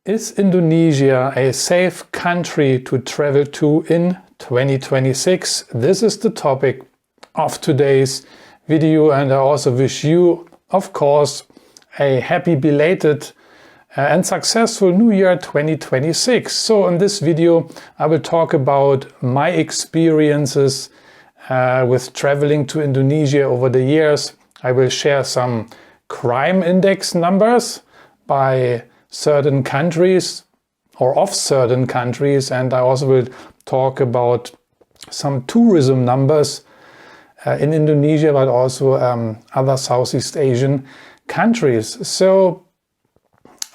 Is Indonesia a safe country to travel to in 2026? This is the topic of today's video, and I also wish you, of course, a happy belated and successful New Year 2026. So in this video I will talk about my experiences with traveling to Indonesia over the years. I will share some crime index numbers by certain countries or of certain countries, and I also will talk about some tourism numbers in Indonesia, but also other Southeast Asian countries. So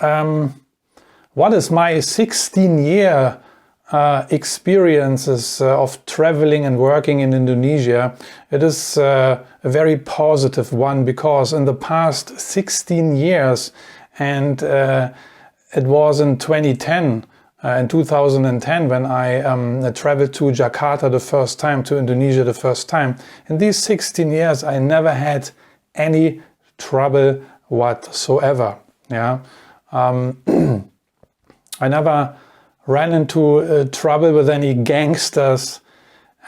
what is my 16-year experiences of traveling and working in Indonesia? It is a very positive one, because in the past 16 years, and it was in 2010, in 2010, when I traveled to Jakarta the first time, to Indonesia the first time. In these 16 years, I never had any trouble whatsoever. Yeah, I never ran into trouble with any gangsters.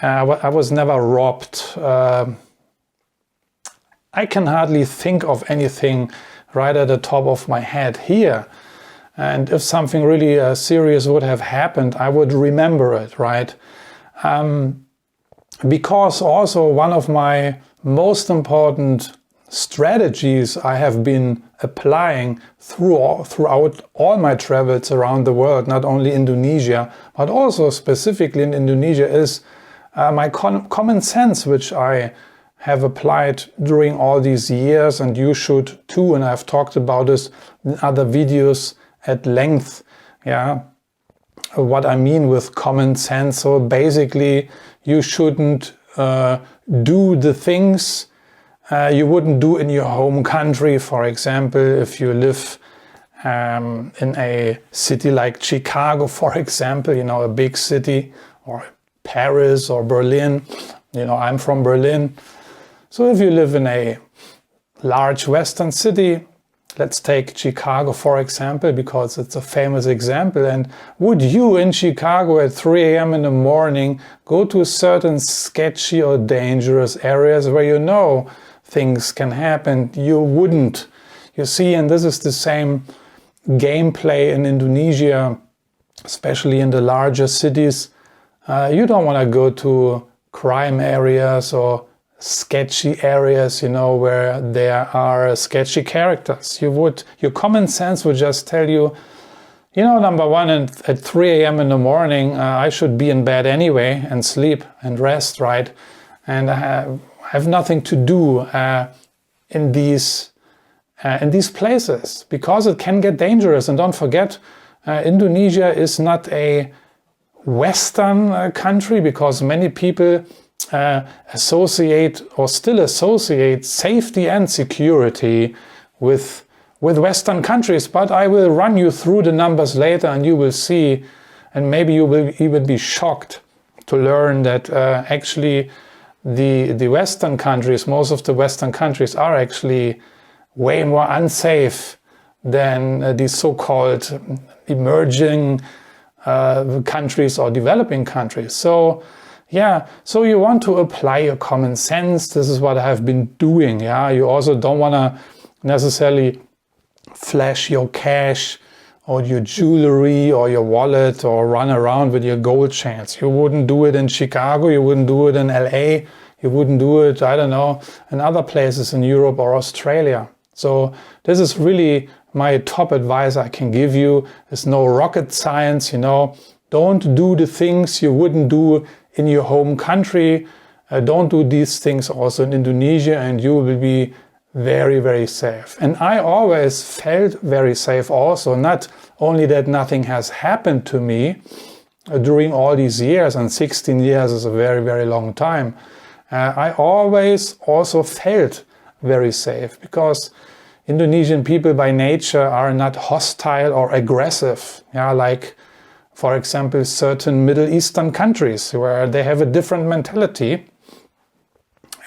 I was never robbed. I can hardly think of anything right at the top of my head here. And if something really serious would have happened, I would remember it, right? Because also one of my most important strategies I have been applying throughout all my travels around the world, not only Indonesia, but also specifically in Indonesia, is my common sense, which I have applied during all these years, and you should too, and I've talked about this in other videos at length. Yeah, what I mean with common sense. So basically, you shouldn't do the things you wouldn't do in your home country. For example, if you live in a city like Chicago, for example, you know, a big city, or Paris or Berlin. You know, I'm from Berlin. So if you live in a large Western city, let's take Chicago for example, because it's a famous example. And would you in Chicago at 3 a.m. in the morning go to certain sketchy or dangerous areas where you know things can happen? You wouldn't. You see, and this is the same gameplay in Indonesia, especially in the larger cities. You don't want to go to crime areas or sketchy areas, you know, where there are sketchy characters. Your common sense would just tell you, you know, number one, at 3 a.m. in the morning, I should be in bed anyway and sleep and rest, right? And I have nothing to do in these places, because it can get dangerous. And don't forget, Indonesia is not a Western country, because many people associate or still associate safety and security with Western countries. But I will run you through the numbers later, and you will see, and maybe you will even be shocked to learn that actually the Western countries, most of the Western countries, are actually way more unsafe than these so-called emerging countries or developing countries. So yeah, so you want to apply your common sense. This is what I have been doing. Yeah, you also don't want to necessarily flash your cash or your jewelry or your wallet or run around with your gold chains. You wouldn't do it in Chicago, you wouldn't do it in LA, you wouldn't do it, I don't know, in other places in Europe or Australia. So this is really my top advice I can give you. There's no rocket science, you know. Don't do the things you wouldn't do in your home country. Don't do these things also in Indonesia, and you will be very, very safe. And I always felt very safe also. Not only that nothing has happened to me during all these years, and 16 years is a very, very long time. I always also felt very safe, because Indonesian people by nature are not hostile or aggressive. Yeah, like for example, certain Middle Eastern countries where they have a different mentality.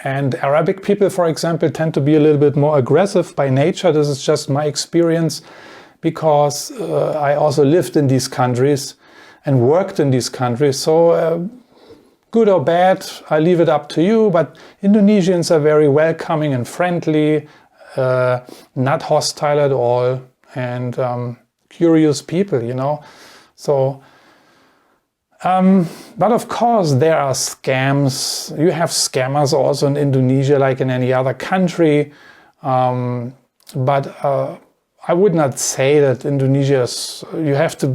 And Arabic people, for example, tend to be a little bit more aggressive by nature. This is just my experience, because I also lived in these countries and worked in these countries. So good or bad, I leave it up to you. But Indonesians are very welcoming and friendly, not hostile at all, and curious people, you know. So, but of course there are scams. You have scammers also in Indonesia, like in any other country. But I would not say that Indonesia you have to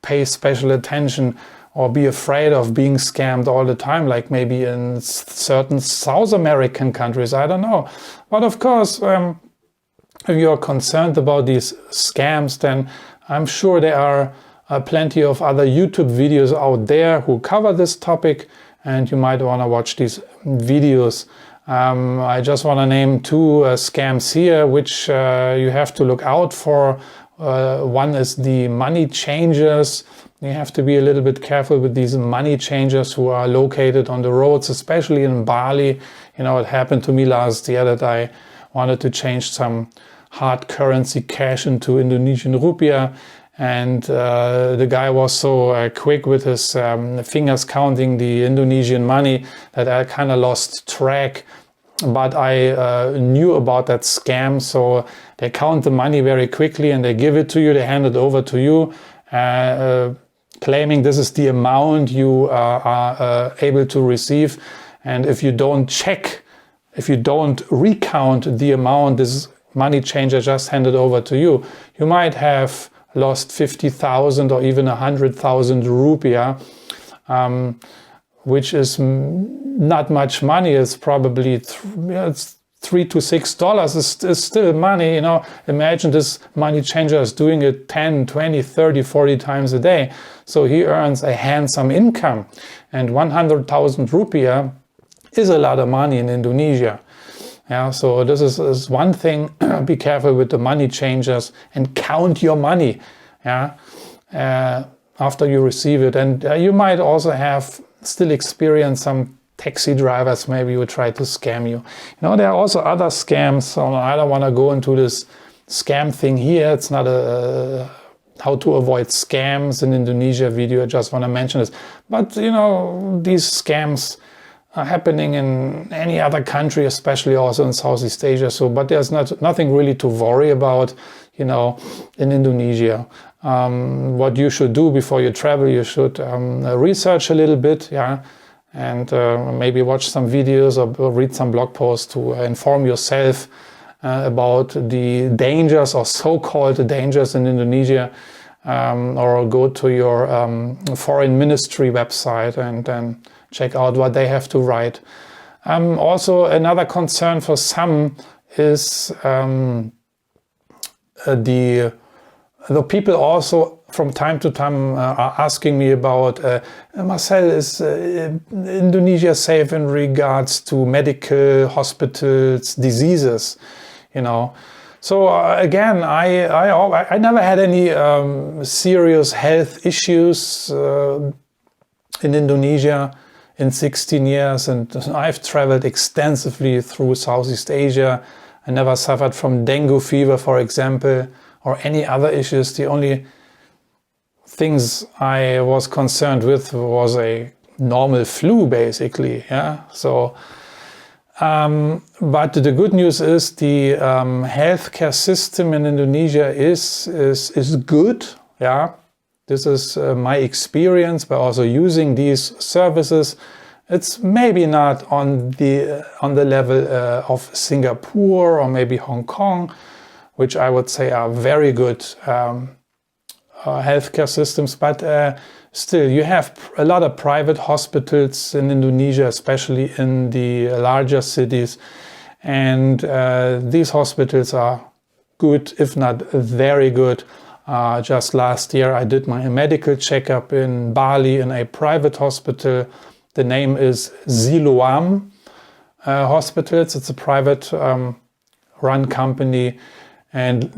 pay special attention or be afraid of being scammed all the time, like maybe in certain South American countries. I don't know. But of course, if you're concerned about these scams, then I'm sure there are plenty of other YouTube videos out there who cover this topic, and you might want to watch these videos. I just want to name two scams here, which you have to look out for. One is the money changers. You have to be a little bit careful with these money changers who are located on the roads, especially in Bali. You know, it happened to me last year that I wanted to change some hard currency cash into Indonesian rupiah. And the guy was so quick with his fingers counting the Indonesian money that I kind of lost track. But I knew about that scam, so they count the money very quickly and they give it to you, they hand it over to you, claiming this is the amount you are able to receive. And if you don't check, if you don't recount the amount this money changer just handed over to you, you might have lost 50,000 or even 100,000 rupiah, which is not much money. It's probably $3 to $6 is still money. You know, imagine this money changer is doing it 10, 20, 30, 40 times a day. So he earns a handsome income, and 100,000 rupiah is a lot of money in Indonesia. Yeah, so this is one thing. Be careful with the money changers and count your money. Yeah, after you receive it, and you might also have still experience some taxi drivers maybe who try to scam you. You know, there are also other scams. So I don't want to go into this scam thing here. It's not a how to avoid scams in Indonesia video. I just want to mention this. But you know, these scams are happening in any other country, especially also in Southeast Asia. So, but there's nothing really to worry about, you know, in Indonesia. What you should do before you travel, you should research a little bit, yeah, and maybe watch some videos or read some blog posts to inform yourself about the dangers or so-called dangers in Indonesia, or go to your foreign ministry website and then check out what they have to write. Also, another concern for some is the people also from time to time are asking me about, Marcel, is Indonesia safe in regards to medical hospitals, diseases, you know? So again, I never had any serious health issues in Indonesia in 16 years, and I've traveled extensively through Southeast Asia. I never suffered from dengue fever, for example, or any other issues. The only things I was concerned with was a normal flu, basically. Yeah. So, but the good news is the healthcare system in Indonesia is good. Yeah. This is my experience by also using these services. It's maybe not on the level of Singapore or maybe Hong Kong, which I would say are very good healthcare systems, but still you have a lot of private hospitals in Indonesia, especially in the larger cities, and these hospitals are good, if not very good. Just last year I did my medical checkup in Bali in a private hospital. The name is Siloam Hospitals. It's a private run company, and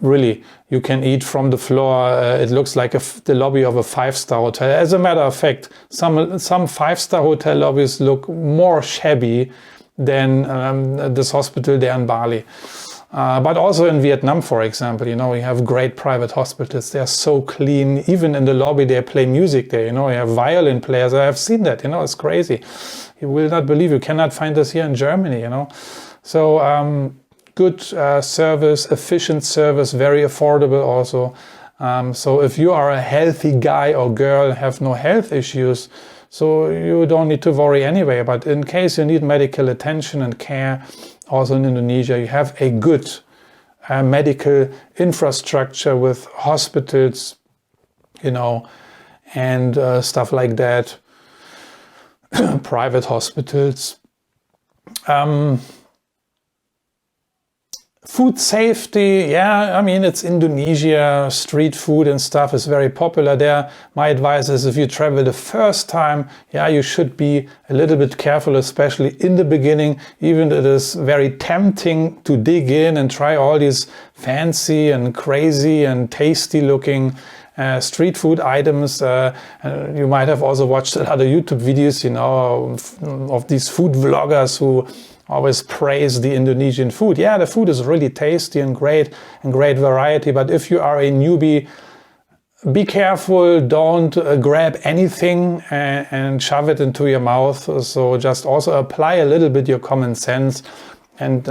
really you can eat from the floor. It looks like the lobby of a 5-star hotel. As a matter of fact, some 5-star hotel lobbies look more shabby than this hospital there in Bali. But also in Vietnam, for example, you have great private hospitals. They're so clean. Even in the lobby, they play music there. You have violin players. I have seen that. It's crazy. You will not believe. You cannot find this here in Germany. So good service, efficient service, very affordable also. So if you are a healthy guy or girl, have no health issues, so you don't need to worry anyway. But in case you need medical attention and care, also in Indonesia, you have a good medical infrastructure with hospitals, and stuff like that, private hospitals. Food safety, it's Indonesia, street food and stuff is very popular there. My advice is if you travel the first time, you should be a little bit careful, especially in the beginning. Even it is very tempting to dig in and try all these fancy and crazy and tasty looking street food items. You might have also watched a lot of YouTube videos, of these food vloggers who always praise the Indonesian food. Yeah, the food is really tasty and great variety. But if you are a newbie, be careful. Don't grab anything and shove it into your mouth. So just also apply a little bit your common sense, and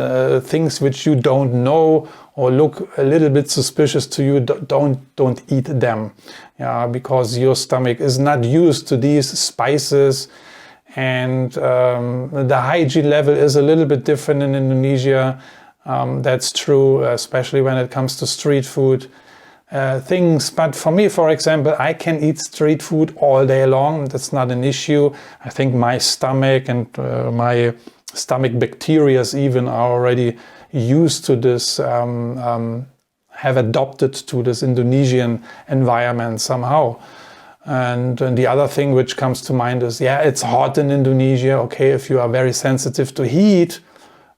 things which you don't know or look a little bit suspicious to you, don't eat them. Because your stomach is not used to these spices. And the hygiene level is a little bit different in Indonesia. That's true, especially when it comes to street food things. But for me, for example, I can eat street food all day long. That's not an issue. I think my stomach and my stomach bacteria even are already used to this, have adopted to this Indonesian environment somehow. And the other thing which comes to mind is, it's hot in Indonesia. Okay, if you are very sensitive to heat,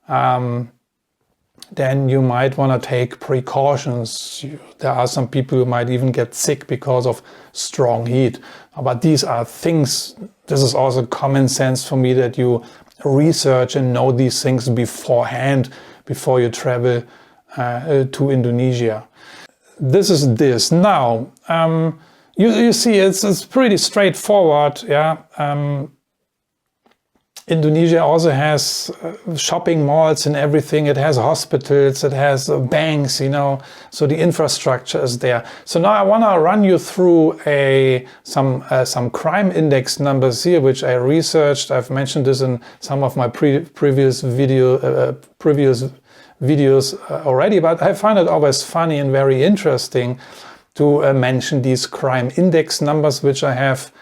then you might want to take precautions. There are some people who might even get sick because of strong heat. But these are things, this is also common sense for me, that you research and know these things beforehand, before you travel to Indonesia. This is this. Now, you see, it's pretty straightforward. Indonesia also has shopping malls and everything. It has hospitals, it has banks, so the infrastructure is there. So now I want to run you through some crime index numbers here, which I researched. I've mentioned this in some of my previous videos already, but I find it always funny and very interesting to mention these crime index numbers, which I have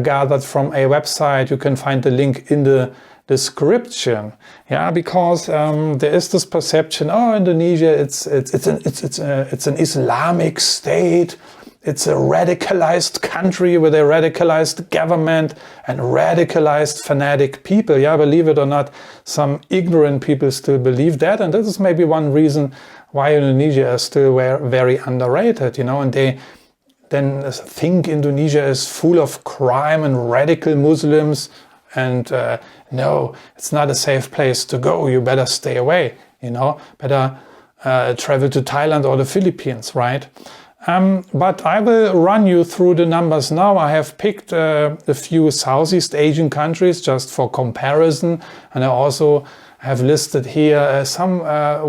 gathered from a website. You can find the link in the description. Because there is this perception, Indonesia, it's an Islamic state. It's a radicalized country with a radicalized government and radicalized fanatic people. Believe it or not, some ignorant people still believe that, and this is maybe one reason why Indonesia is still very underrated, and they then think Indonesia is full of crime and radical Muslims, and no, it's not a safe place to go. You better stay away, better travel to Thailand or the Philippines, right? But I will run you through the numbers now. I have picked a few Southeast Asian countries just for comparison, and I also have listed here some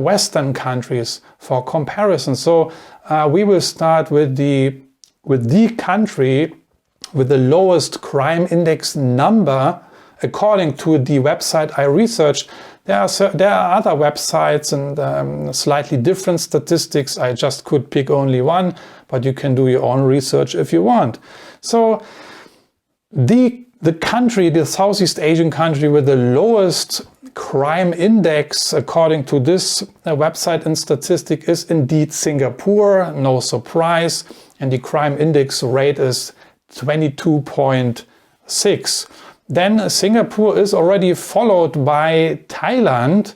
Western countries for comparison. So we will start with the country with the lowest crime index number according to the website I researched. There are other websites and slightly different statistics. I just could pick only one, but you can do your own research if you want. So the country, the Southeast Asian country with the lowest crime index according to this website and statistic is indeed Singapore. No surprise. And the crime index rate is 22.6. Then Singapore is already followed by Thailand.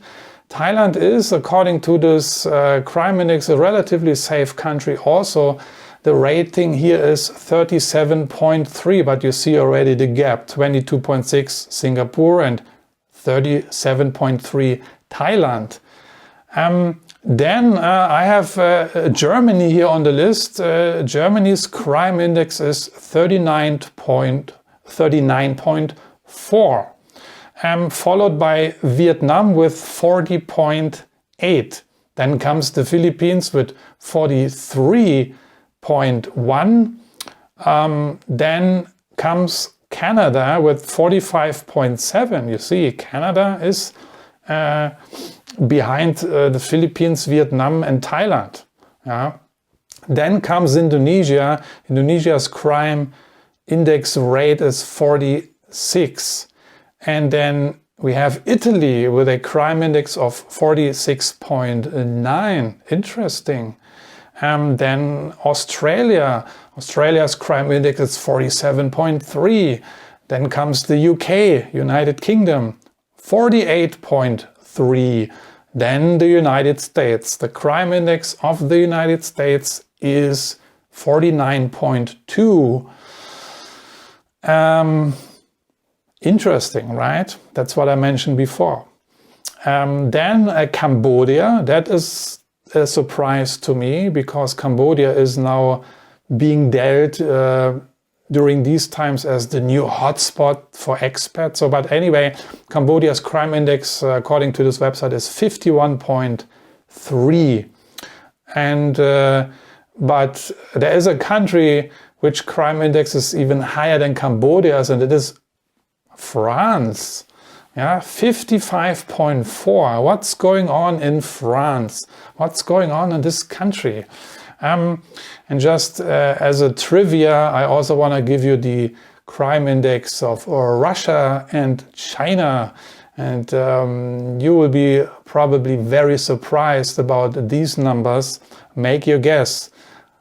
Thailand is, according to this crime index, a relatively safe country also. The rating here is 37.3, but you see already the gap, 22.6 Singapore and 37.3 Thailand. Then I have Germany here on the list. Germany's crime index is 39.4, followed by Vietnam with 40.8. Then comes the Philippines with 43.1. Then comes Canada with 45.7. You see, Canada is behind the Philippines, Vietnam and Thailand. Yeah. Then comes Indonesia. Indonesia's crime index rate is 46. And then we have Italy with a crime index of 46.9. Interesting. Then Australia's crime index is 47.3. Then comes the UK, United Kingdom, 48.3. Then the United States. The crime index of the United States is 49.2. Interesting, right? That's what I mentioned before. Then Cambodia. That is a surprise to me, because Cambodia is now being dealt during these times as the new hotspot for expats. So, but anyway, Cambodia's crime index, according to this website, is 51.3. And but there is a country which crime index is even higher than Cambodia's, and it is France. Yeah, 55.4. What's going on in France? What's going on in this country? And just as a trivia, I also want to give you the crime index of Russia and China. And you will be probably very surprised about these numbers. Make your guess.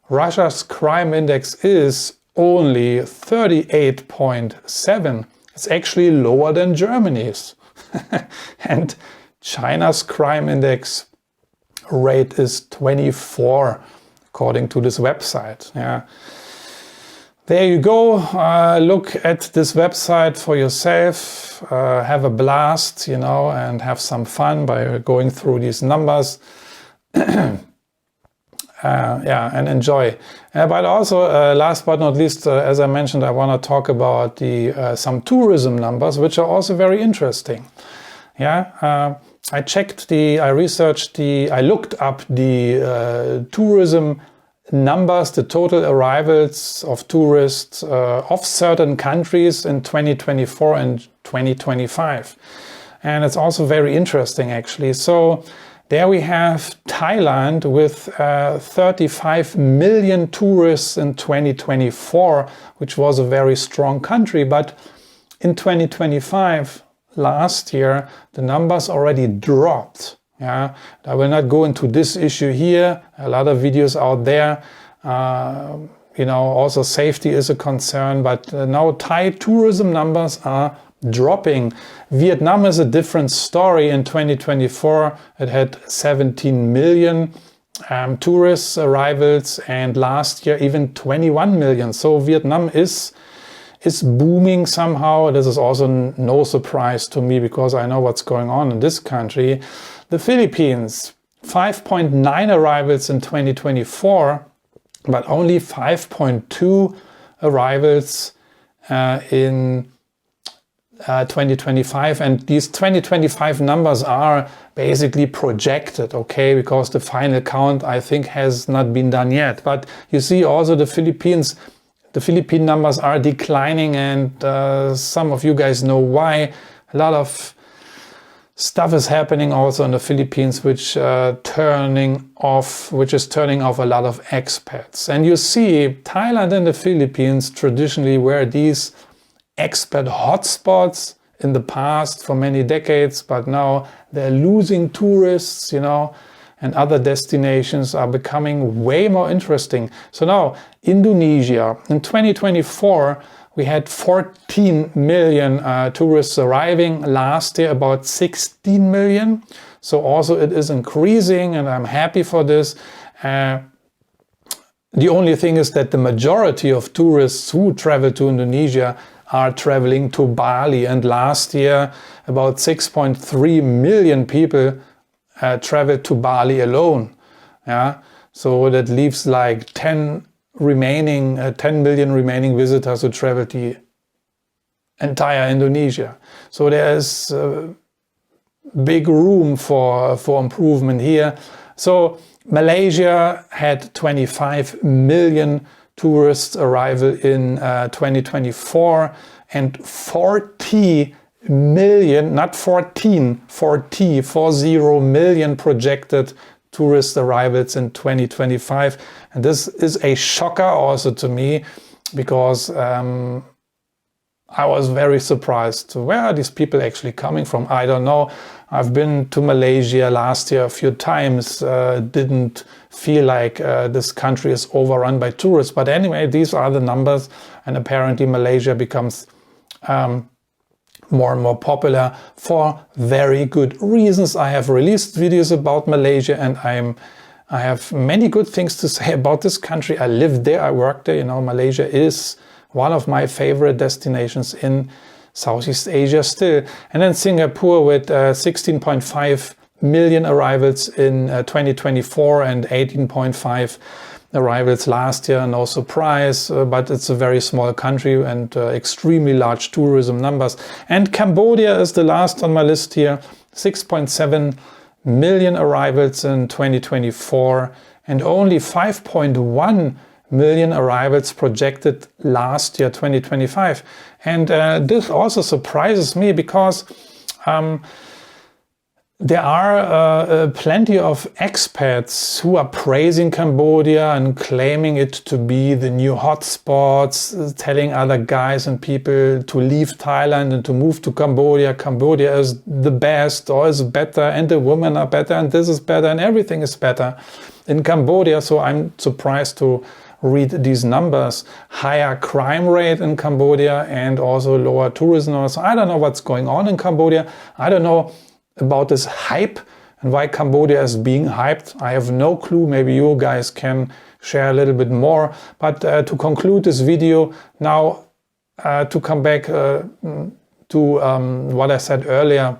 Russia's crime index is only 38.7. It's actually lower than Germany's. And China's crime index rate is 24, according to this website. Yeah. There you go. Look at this website for yourself. Have a blast, you know, and have some fun by going through these numbers. Yeah, and enjoy. But also, last but not least, as I mentioned, I want to talk about the some tourism numbers, which are also very interesting. Yeah, I looked up the tourism numbers, the total arrivals of tourists of certain countries in 2024 and 2025. And it's also very interesting, actually. So there we have Thailand with 35 million tourists in 2024, which was a very strong country. But in 2025, last year, the numbers already dropped. Yeah, I will not go into this issue here. A lot of videos out there. You know, also safety is a concern. But now Thai tourism numbers are dropping. Vietnam is a different story. In 2024, it had 17 million tourist arrivals, and last year even 21 million. So Vietnam is booming somehow. This is also no surprise to me, because I know what's going on in this country. The Philippines, 5.9 arrivals in 2024, but only 5.2 arrivals in 2025, and these 2025 numbers are basically projected, okay, because the final count, I think, has not been done yet. But you see also the Philippine numbers are declining, and some of you guys know why. A lot of stuff is happening also in the Philippines, which is turning off a lot of expats. And you see, Thailand and the Philippines traditionally were these expat hotspots in the past for many decades, but now they're losing tourists, you know, and other destinations are becoming way more interesting. So now, Indonesia, in 2024, we had 14 million tourists arriving. Last year, about 16 million. So also it is increasing, and I'm happy for this. The only thing is that the majority of tourists who travel to Indonesia are traveling to Bali. And last year, about 6.3 million people traveled to Bali alone. Yeah, so that leaves like 10 million remaining visitors who travel the entire Indonesia. So there is big room for improvement here. So Malaysia had 25 million tourist arrival in 2024 and 40 million, not 14, 40 million projected tourist arrivals in 2025. And this is a shocker also to me, because I was very surprised. Where are these people actually coming from? I don't know. I've been to Malaysia last year a few times, didn't feel like this country is overrun by tourists. But anyway, these are the numbers, and apparently Malaysia becomes more and more popular for very good reasons. I have released videos about Malaysia, and I have many good things to say about this country. I lived there, I worked there. You know, Malaysia is one of my favorite destinations in Southeast Asia still. And then Singapore with 16.5 million arrivals in 2024 and 18.5 arrivals last year. No surprise, but it's a very small country and extremely large tourism numbers. And Cambodia is the last on my list here, 6.7 million arrivals in 2024 and only 5.1 million arrivals projected last year, 2025. And this also surprises me, because there are plenty of expats who are praising Cambodia and claiming it to be the new hotspots, telling other guys and people to leave Thailand and to move to Cambodia. Cambodia is the best, or is better, and the women are better, and this is better, and everything is better in Cambodia. So I'm surprised to read these numbers. Higher crime rate in Cambodia and also lower tourism numbers. I don't know what's going on in Cambodia. I don't know about this hype and why Cambodia is being hyped. I have no clue. Maybe you guys can share a little bit more. But to conclude this video now, to come back to what I said earlier.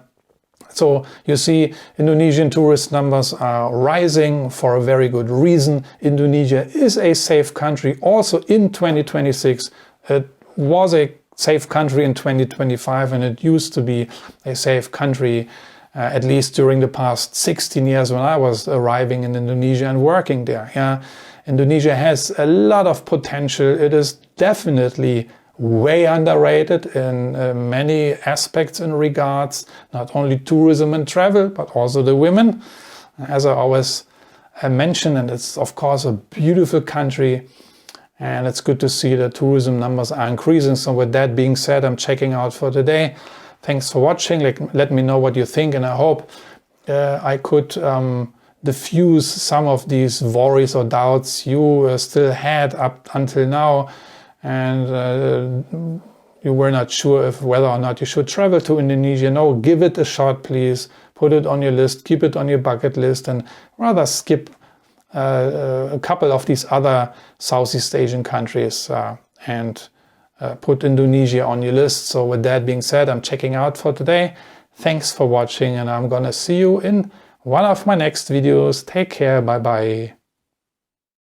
So you see, Indonesian tourist numbers are rising for a very good reason. Indonesia is a safe country also in 2026. It was a safe country in 2025, and it used to be a safe country at least during the past 16 years when I was arriving in Indonesia and working there. Yeah, Indonesia has a lot of potential. It is definitely way underrated in many aspects in regards not only tourism and travel, but also the women, as I always mention. And it's of course a beautiful country, and it's good to see that tourism numbers are increasing. So with that being said, I'm checking out for today. Thanks for watching. Let me know what you think, and I hope I could diffuse some of these worries or doubts you still had up until now, and you were not sure if whether or not you should travel to Indonesia. No, give it a shot, please. Put it on your list, keep it on your bucket list, and rather skip a couple of these other Southeast Asian countries and put Indonesia on your list. So with that being said, I'm checking out for today. Thanks for watching, and I'm gonna see you in one of my next videos. Take care, bye bye.